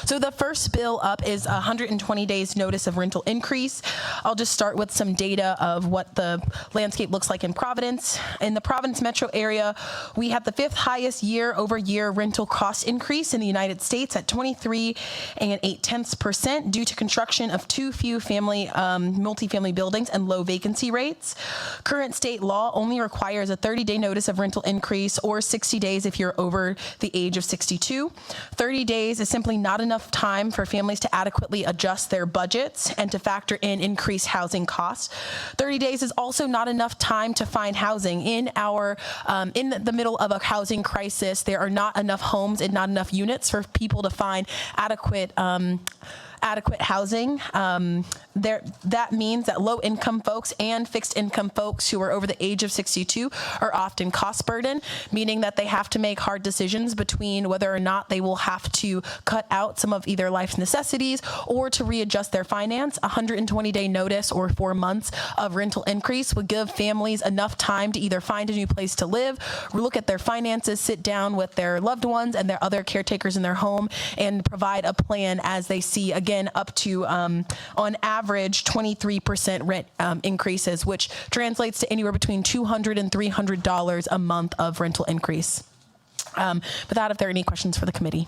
So the first bill up is 120 days notice of rental increase. I'll just start with some data of what the landscape looks like in Providence. In the Providence metro area, we have the 5th highest year-over-year rental cost increase in the United States at 23.8% due to construction of too few multifamily buildings and low vacancy rates. Current state law only requires a 30-day notice of rental increase or 60 days if you're over the age of 62. 30 days is simply not enough time for families to adequately adjust their budgets and to factor in increased housing costs. 30 days is also not enough time to find housing. In the middle of a housing crisis, there are not enough homes and not enough units for people to find adequate housing. That means that low-income folks and fixed-income folks who are over the age of 62 are often cost-burdened, meaning that they have to make hard decisions between whether or not they will have to cut out some of either life's necessities or to readjust their finance. 120-day notice or 4 months of rental increase would give families enough time to either find a new place to live, look at their finances, sit down with their loved ones and their other caretakers in their home, and provide a plan as they see, again, up to, on average, 23% rent increases, which translates to anywhere between $200 and $300 a month of rental increase. With that, if there are any questions for the committee.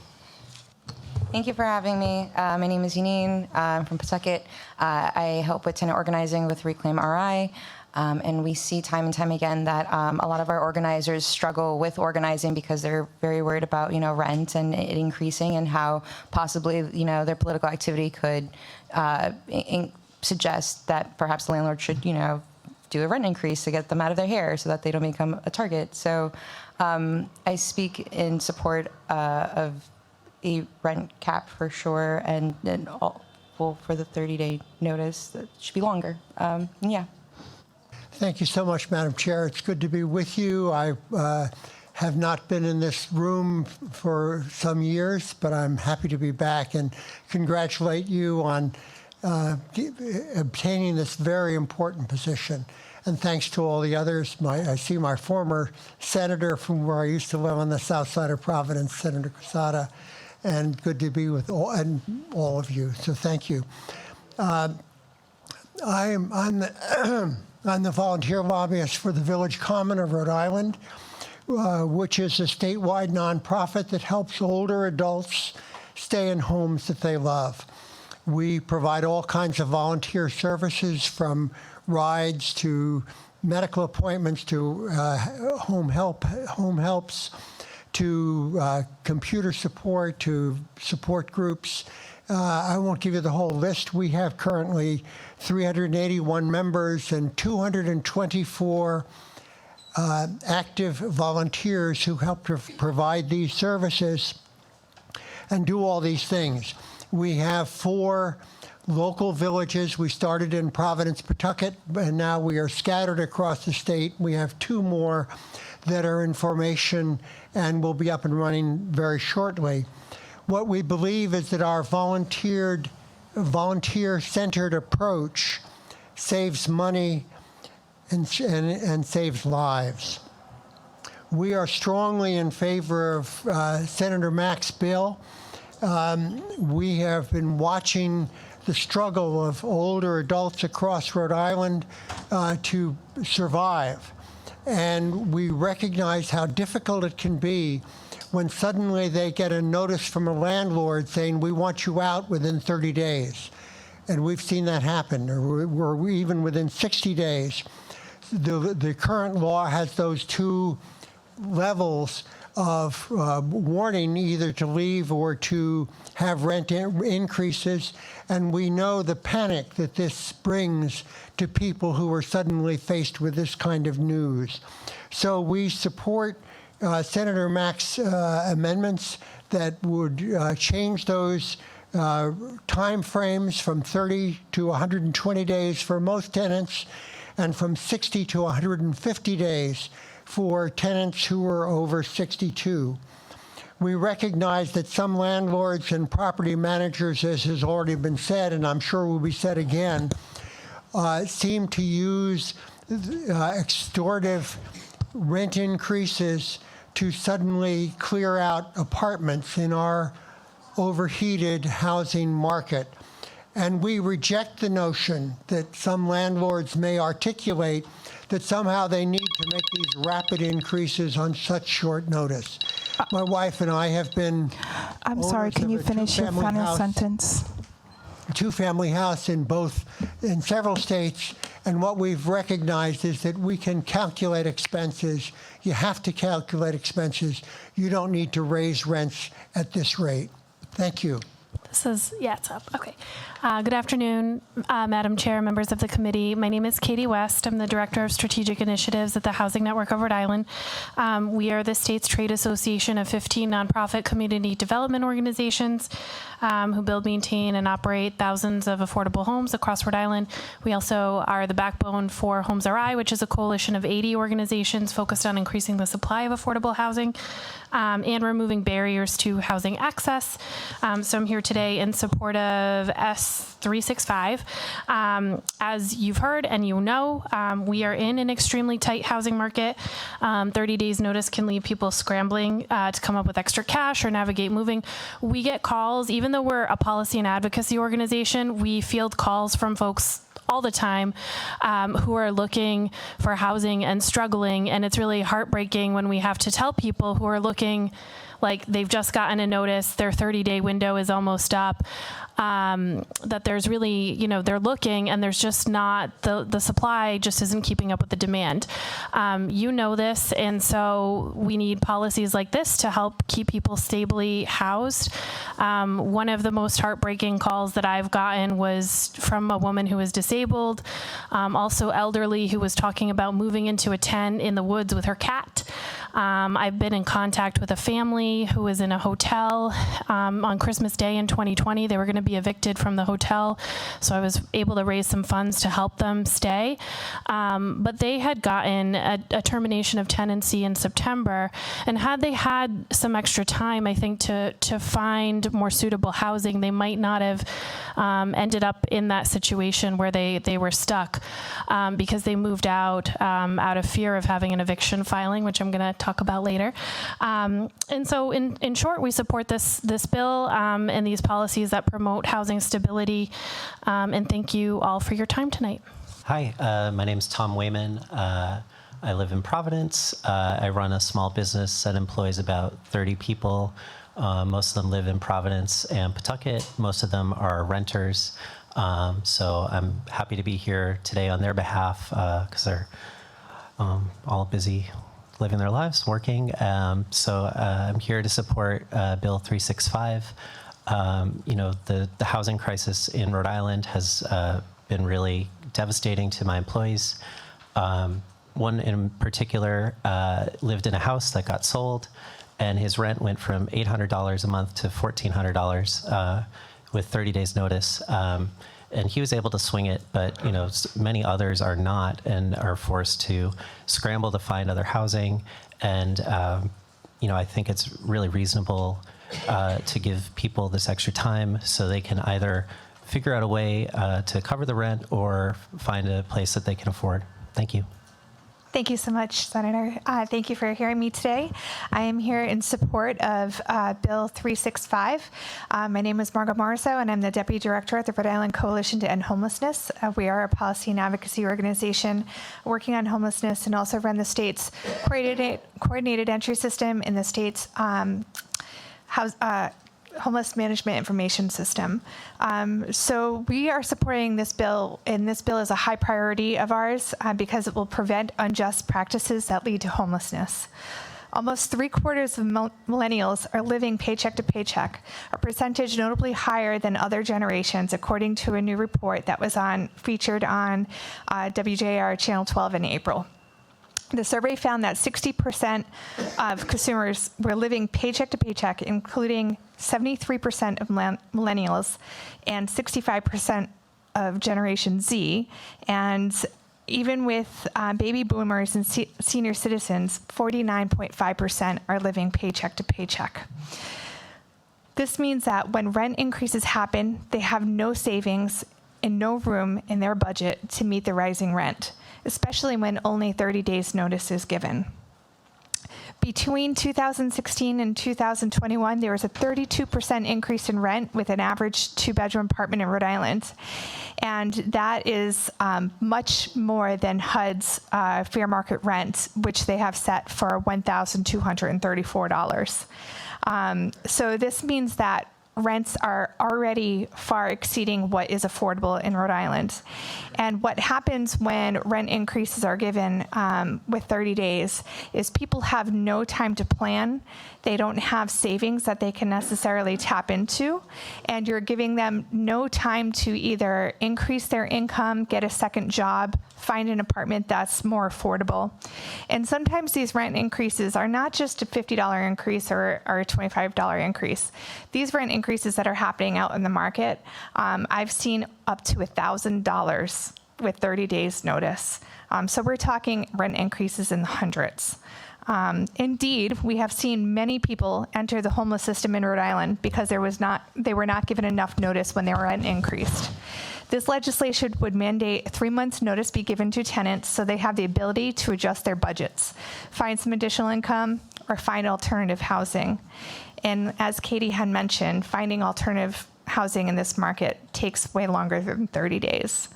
Thank you for having me. My name is Yanine. I'm from Pawtucket. I help with tenant organizing with Reclaim RI. And we see time and time again that a lot of our organizers struggle with organizing because they're very worried about, rent and it increasing and how possibly, their political activity could suggest that perhaps the landlord should, do a rent increase to get them out of their hair so that they don't become a target. So I speak in support of a rent cap for sure, and for the 30-day notice that should be longer. Yeah. Thank you so much, Madam Chair. It's good to be with you. I have not been in this room for some years, but I'm happy to be back and congratulate you on obtaining this very important position. And thanks to all the others. I see my former senator from where I used to live on the south side of Providence, Senator Quesada, and good to be with all of you. So thank you. I'm the volunteer lobbyist for the Village Common of Rhode Island, which is a statewide nonprofit that helps older adults stay in homes that they love. We provide all kinds of volunteer services, from rides to medical appointments to home helps to computer support to support groups. I won't give you the whole list. We have currently 381 members and 224 active volunteers who help to provide these services and do all these things. We have 4 local villages. We started in Providence, Pawtucket, and now we are scattered across the state. We have 2 more that are in formation and will be up and running very shortly. What we believe is that our volunteer-centered approach saves money and saves lives. We are strongly in favor of Senator Mack's bill. We have been watching the struggle of older adults across Rhode Island to survive. And we recognize how difficult it can be when suddenly they get a notice from a landlord saying, we want you out within 30 days. And we've seen that happen, or even within 60 days. The current law has those 2 levels of warning, either to leave or to have rent increases. And we know the panic that this brings to people who are suddenly faced with this kind of news. So we support Senator Mack's amendments that would change those time frames from 30 to 120 days for most tenants and from 60 to 150 days for tenants who are over 62. We recognize that some landlords and property managers, as has already been said, and I'm sure will be said again, seem to use extortive rent increases to suddenly clear out apartments in our overheated housing market. And we reject the notion that some landlords may articulate that somehow they need to make these rapid increases on such short notice. My wife and I have been I'm sorry, can you finish your final sentence? Two-family house in several states, and what we've recognized is that we can calculate expenses. You have to calculate expenses. You don't need to raise rents at this rate. Thank you. It's up. Okay. Good afternoon, Madam Chair, members of the committee. My name is Katie West. I'm the Director of Strategic Initiatives at the Housing Network of Rhode Island. We are the state's trade association of 15 nonprofit community development organizations who build, maintain, and operate thousands of affordable homes across Rhode Island. We also are the backbone for Homes RI, which is a coalition of 80 organizations focused on increasing the supply of affordable housing and removing barriers to housing access. So I'm here today in support of S365. As you've heard and you know, we are in an extremely tight housing market. 30 days notice can leave people scrambling to come up with extra cash or navigate moving. We get calls, even though we're a policy and advocacy organization, we field calls from folks all the time who are looking for housing and struggling. And it's really heartbreaking when we have to tell people who are looking like they've just gotten a notice, their 30-day window is almost up, that there's really, they're looking and there's just not, the supply just isn't keeping up with the demand. You know this, and so we need policies like this to help keep people stably housed. One of the most heartbreaking calls that I've gotten was from a woman who is disabled, also elderly, who was talking about moving into a tent in the woods with her cat. I've been in contact with a family who was in a hotel on Christmas Day in 2020. They were going to be evicted from the hotel, so I was able to raise some funds to help them stay. But they had gotten a termination of tenancy in September, and had they had some extra time, I think, to find more suitable housing, they might not have ended up in that situation where they were stuck because they moved out of fear of having an eviction filing, which I'm going to talk about later. And so in short, we support this bill and these policies that promote housing stability. And thank you all for your time tonight. Hi, my name is Tom Wayman. I live in Providence. I run a small business that employs about 30 people. Most of them live in Providence and Pawtucket. Most of them are renters. So I'm happy to be here today on their behalf because they're all busy living their lives, working. So I'm here to support Bill 365. The housing crisis in Rhode Island has been really devastating to my employees. One in particular lived in a house that got sold, and his rent went from $800 a month to $1,400 with 30 days notice. And he was able to swing it, but many others are not and are forced to scramble to find other housing. And I think it's really reasonable to give people this extra time so they can either figure out a way to cover the rent or find a place that they can afford. Thank you. Thank you so much, Senator. Thank you for hearing me today. I am here in support of Bill 365. My name is Margot Morriso, and I'm the Deputy Director at the Rhode Island Coalition to End Homelessness. We are a policy and advocacy organization working on homelessness and also run the state's coordinated entry system in the state's homeless management information system. So we are supporting this bill, and this bill is a high priority of ours because it will prevent unjust practices that lead to homelessness. Almost 3/4 of millennials are living paycheck to paycheck, a percentage notably higher than other generations, according to a new report that was featured on WJR Channel 12 in April. The survey found that 60% of consumers were living paycheck to paycheck, including 73% of millennials and 65% of Generation Z. And even with baby boomers and senior citizens, 49.5% are living paycheck to paycheck. This means that when rent increases happen, they have no savings and no room in their budget to meet the rising rent, especially when only 30 days notice is given. Between 2016 and 2021, there was a 32% increase in rent with an average two-bedroom apartment in Rhode Island. And that is much more than HUD's fair market rent, which they have set for $1,234. So this means that rents are already far exceeding what is affordable in Rhode Island. And what happens when rent increases are given with 30 days is people have no time to plan. They don't have savings that they can necessarily tap into. And you're giving them no time to either increase their income, get a second job, find an apartment that's more affordable. And sometimes these rent increases are not just a $50 increase or a $25 increase. These rent increases that are happening out in the market, I've seen up to $1,000 with 30 days notice. So we're talking rent increases in the hundreds. Indeed, we have seen many people enter the homeless system in Rhode Island because they were not given enough notice when their rent increased. This legislation would mandate 3 months notice be given to tenants so they have the ability to adjust their budgets, find some additional income, or find alternative housing. And as Katie had mentioned, finding alternative housing in this market takes way longer than 30 days.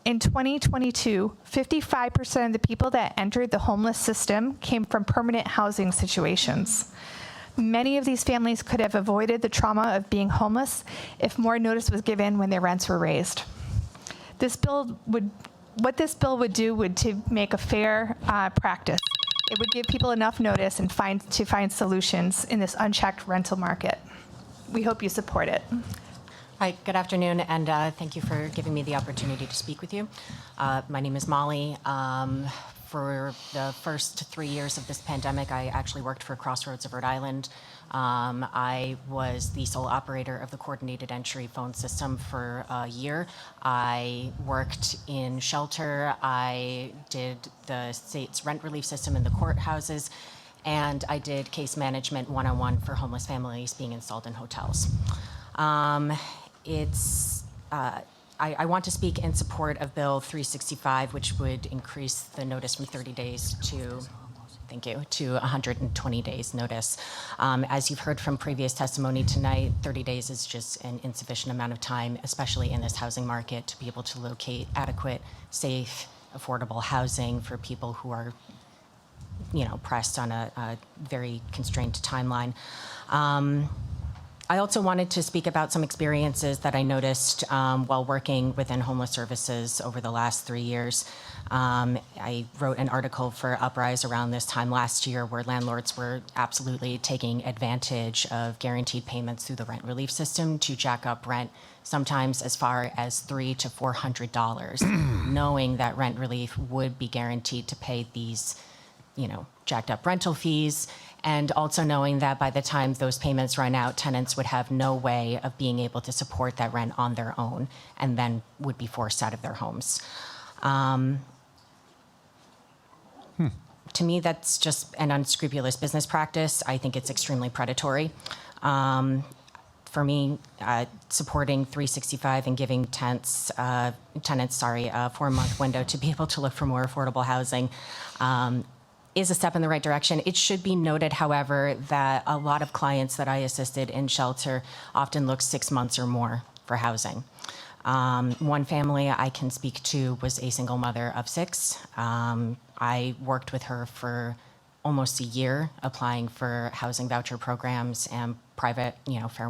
In 2022, 55% of the people that entered the homeless system came from permanent housing situations. Many of these families could have avoided the trauma of being homeless if more notice was given when their rents were raised. What this bill would do would to make a fair practice. It would give people enough notice and find solutions in this unchecked rental market. We hope you support it. Hi, good afternoon, and thank you for giving me the opportunity to speak with you. My name is Molly. For the first 3 years of this pandemic, I actually worked for Crossroads of Rhode Island. I was the sole operator of the coordinated entry phone system for a year. I worked in shelter. I did the state's rent relief system in the courthouses, and I did case management one-on-one for homeless families being installed in hotels. I want to speak in support of Bill 365, which would increase the notice from 30 days to 120 days notice. As you've heard from previous testimony tonight, 30 days is just an insufficient amount of time, especially in this housing market, to be able to locate adequate, safe, affordable housing for people who are, pressed on a very constrained timeline. I also wanted to speak about some experiences that I noticed while working within homeless services over the last 3 years. I wrote an article for Uprise around this time last year where landlords were absolutely taking advantage of guaranteed payments through the rent relief system to jack up rent, sometimes as far as $300 to $400, knowing that rent relief would be guaranteed to pay these, jacked up rental fees. And also knowing that by the time those payments run out, tenants would have no way of being able to support that rent on their own and then would be forced out of their homes. To me, that's just an unscrupulous business practice. I think it's extremely predatory. For me, supporting 365 and giving tenants a 4-month window to be able to look for more affordable housing is a step in the right direction. It should be noted, however, that a lot of clients that I assisted in shelter often look 6 months or more for housing. One family I can speak to was a single mother of 6. I worked with her for almost a year applying for housing voucher programs and private, fair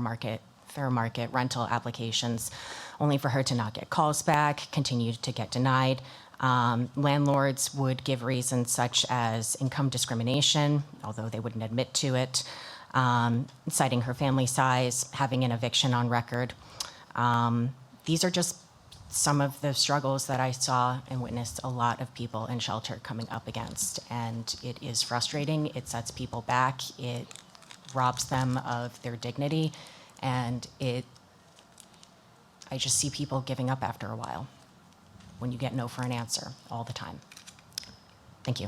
market rental applications, only for her to not get calls back, continue to get denied. Landlords would give reasons such as income discrimination, although they wouldn't admit to it, citing her family size, having an eviction on record. These are just some of the struggles that I saw and witnessed a lot of people in shelter coming up against. And it is frustrating. It sets people back. It robs them of their dignity. And I just see people giving up after a while when you get no for an answer all the time. Thank you.